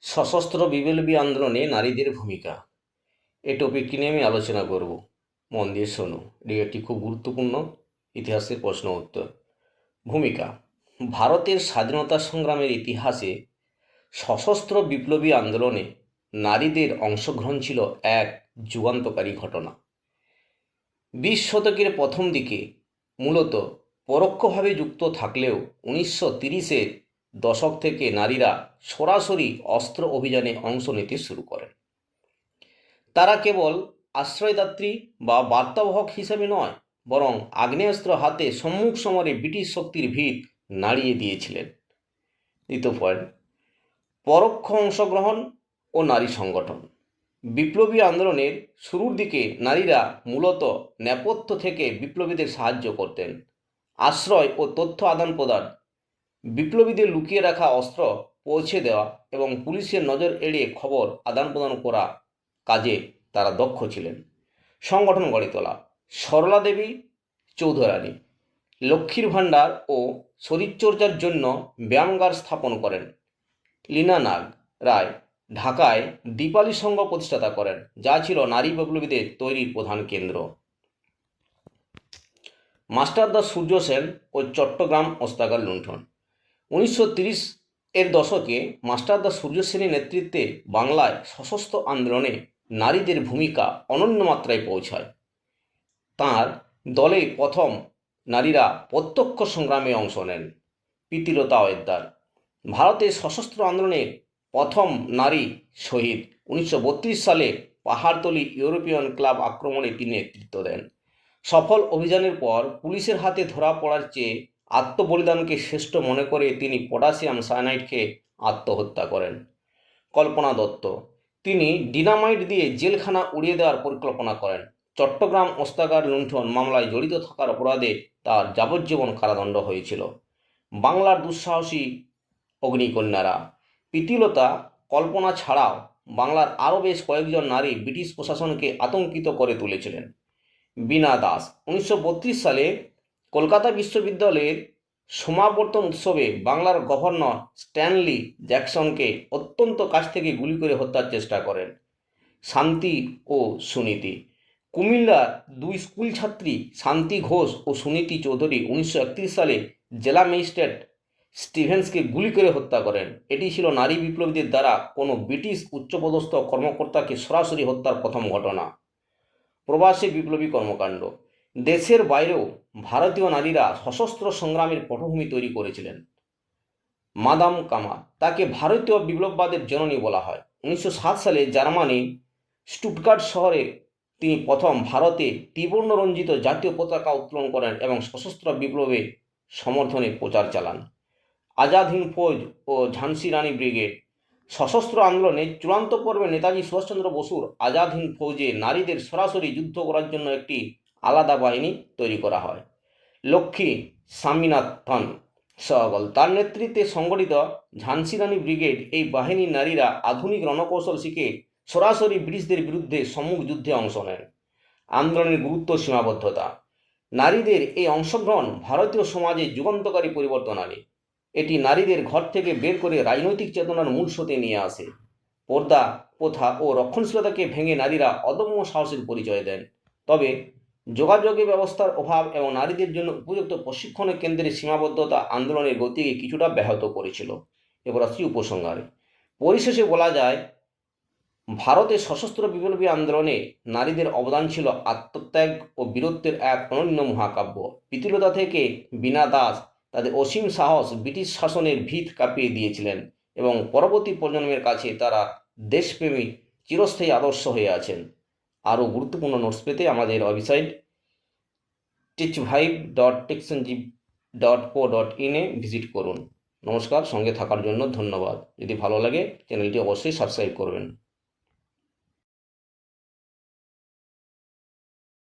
সশস্ত্র বিপ্লবী আন্দোলনে নারীদের ভূমিকা, এই টপিকটি নিয়ে আমি আলোচনা করব। মন দিয়ে শোনো, এটি একটি খুব গুরুত্বপূর্ণ ইতিহাসের প্রশ্ন উত্তর। ভূমিকা: ভারতের স্বাধীনতা সংগ্রামের ইতিহাসে সশস্ত্র বিপ্লবী আন্দোলনে নারীদের অংশগ্রহণ ছিল এক যুগান্তকারী ঘটনা। 20 শতকের প্রথম দিকে মূলত পরোক্ষভাবে যুক্ত থাকলেও 1930-এর দশক থেকে নারীরা সরাসরি অস্ত্র অভিযানে অংশ নিতে শুরু করেন। তারা কেবল আশ্রয়দাত্রী বা বার্তাবাহক হিসেবে নয়, বরং আগ্নেয়াস্ত্র হাতে সম্মুখ সমরে ব্রিটিশ শক্তির ভিত নাড়িয়ে দিয়েছিলেন। দ্বিতীয় পয়েন্ট: পরোক্ষ অংশগ্রহণ ও নারী সংগঠন। বিপ্লবী আন্দোলনের শুরুর দিকে নারীরা মূলত নেপথ্য থেকে বিপ্লবীদের সাহায্য করতেন। আশ্রয় ও তথ্য আদান প্রদান, বিপ্লবীদের লুকিয়ে রাখা অস্ত্র পৌঁছে দেওয়া এবং পুলিশের নজর এড়িয়ে খবর আদান প্রদান করা কাজে তারা দক্ষ ছিলেন। সংগঠন গড়ে তোলা: সরলা দেবী চৌধুরানী লক্ষ্মীর ভাণ্ডার ও শরীরচর্চার জন্য ব্যায়ামাগার স্থাপন করেন। লীনা নাগ রায় ঢাকায় দীপালি সংঘ প্রতিষ্ঠাতা করেন, যা ছিল নারী বিপ্লবীদের তৈরির প্রধান কেন্দ্র। মাস্টারদা সূর্য সেন ও চট্টগ্রাম অস্ত্রাগার লুণ্ঠন। 1930-এর দশকে মাস্টারদা সূর্য সেনের নেতৃত্বে বাংলায় সশস্ত্র আন্দোলনে নারীদের ভূমিকা অনন্য মাত্রায় পৌঁছায়। তাঁর দলে প্রথম নারীরা প্রত্যক্ষ সংগ্রামে অংশ নেন। প্রীতিলতা ওয়েদার ভারতের সশস্ত্র আন্দোলনের প্রথম নারী শহীদ। 1932 সালে পাহাড়তলি ইউরোপিয়ান ক্লাব আক্রমণে তিনি নেতৃত্ব দেন। সফল অভিযানের পর পুলিশের হাতে ধরা পড়ার চেয়ে আত্মবলিদানকে শ্রেষ্ঠ মনে করে তিনি পটাশিয়াম সায়ানাইড খেয়ে আত্মহত্যা করেন। কল্পনা দত্ত তিনি ডিনামাইট দিয়ে জেলখানা উড়িয়ে দেওয়ার পরিকল্পনা করেন। চট্টগ্রাম অস্ত্রাগার লুণ্ঠন মামলায় জড়িত থাকার অপরাধে তার যাবজ্জীবন কারাদণ্ড হয়েছিল। বাংলার দুঃসাহসী অগ্নিকন্যারা: প্রীতিলতা, কল্পনা ছাড়াও বাংলার আরও বেশ কয়েকজন নারী ব্রিটিশ প্রশাসনকে আতঙ্কিত করে তুলেছিলেন। বীণা দাস 1932 সালে কলকাতা বিশ্ববিদ্যালয়ের সমাবর্তন উৎসবে বাংলার গভর্নর স্ট্যানলি জ্যাকসনকে অত্যন্ত কাছ থেকে গুলি করে হত্যার চেষ্টা করেন। শান্তি ও সুনীতি কুমিল্লার দুই স্কুল ছাত্রী শান্তি ঘোষ ও সুনীতি চৌধুরী 1931 সালে জেলা ম্যাজিস্ট্রেট স্টিভেন্সকে গুলি করে হত্যা করেন। এটি ছিল নারী বিপ্লবীদের দ্বারা কোনো ব্রিটিশ উচ্চপদস্থ কর্মকর্তাকে সরাসরি হত্যার প্রথম ঘটনা। প্রবাসী বিপ্লবী কর্মকাণ্ড: দেশের বাইরেও ভারতীয় নারীরা সশস্ত্র সংগ্রামের পটভূমি তৈরি করেছিলেন। মাদাম কামা, তাকে ভারতীয় বিপ্লববাদের জননী বলা হয়। 1907 সালে জার্মানি স্টুটগার্ট শহরে তিনি প্রথম ভারতে ত্রিবর্ণ রঞ্জিত জাতীয় পতাকা উত্তোলন করেন এবং সশস্ত্র বিপ্লবে সমর্থনে প্রচার চালান। আজাদ হিন্দ ফৌজ ও ঝাঁসি রানী ব্রিগেড: সশস্ত্র আন্দোলনের চূড়ান্ত পর্বে নেতাজি সুভাষচন্দ্র বসুর আজাদ হিন্দ ফৌজে নারীদের সরাসরি যুদ্ধ করার জন্য একটি আলাদা বাহিনী তৈরি করা হয়। লক্ষ্মী স্বামীনাথন সহগল, তার নেতৃত্বে সংগঠিত ঝাঁসি রানী ব্রিগেড এই বাহিনীর নারীরা আধুনিক রণকৌশল শিখে সরাসরি ব্রিটিশদের বিরুদ্ধে সম্মুখ যুদ্ধে অংশ নেন। আন্দোলনের গুরুত্ব সীমাবদ্ধতা: নারীদের এই অংশগ্রহণ ভারতীয় সমাজে যুগান্তকারী পরিবর্তন আনে। এটি নারীদের ঘর থেকে বের করে রাজনৈতিক চেতনার মূল স্রোতে নিয়ে আসে। পর্দা প্রথা ও রক্ষণশীলতাকে ভেঙে নারীরা অদম্য সাহসের পরিচয় দেন। তবে যোগাযোগের ব্যবস্থার অভাব এবং নারীদের জন্য উপযুক্ত প্রশিক্ষণের কেন্দ্রের সীমাবদ্ধতা আন্দোলনের গতিকে কিছুটা ব্যাহত করেছিল। এবার আসছি উপসংহারে। পরিশেষে বলা যায়, ভারতের সশস্ত্র বিপ্লবী আন্দোলনে নারীদের অবদান ছিল আত্মত্যাগ ও বীরত্বের এক অনন্য মহাকাব্য। প্রীতিলতা থেকে বীণা দাস তাদের অসীম সাহস ব্রিটিশ শাসনের ভিত কাঁপিয়ে দিয়েছিলেন এবং পরবর্তী প্রজন্মের কাছে তারা দেশপ্রেমী চিরস্থায়ী আদর্শ হয়ে আছেন। আরও গুরুত্বপূর্ণ নোটস পেতে আমাদের ওয়েবসাইট teachvibe.techsonjeev.co.in ভিজিট করুন। নমস্কার, সঙ্গে থাকার জন্য ধন্যবাদ। যদি ভালো লাগে চ্যানেলটি অবশ্যই সাবস্ক্রাইব করবেন।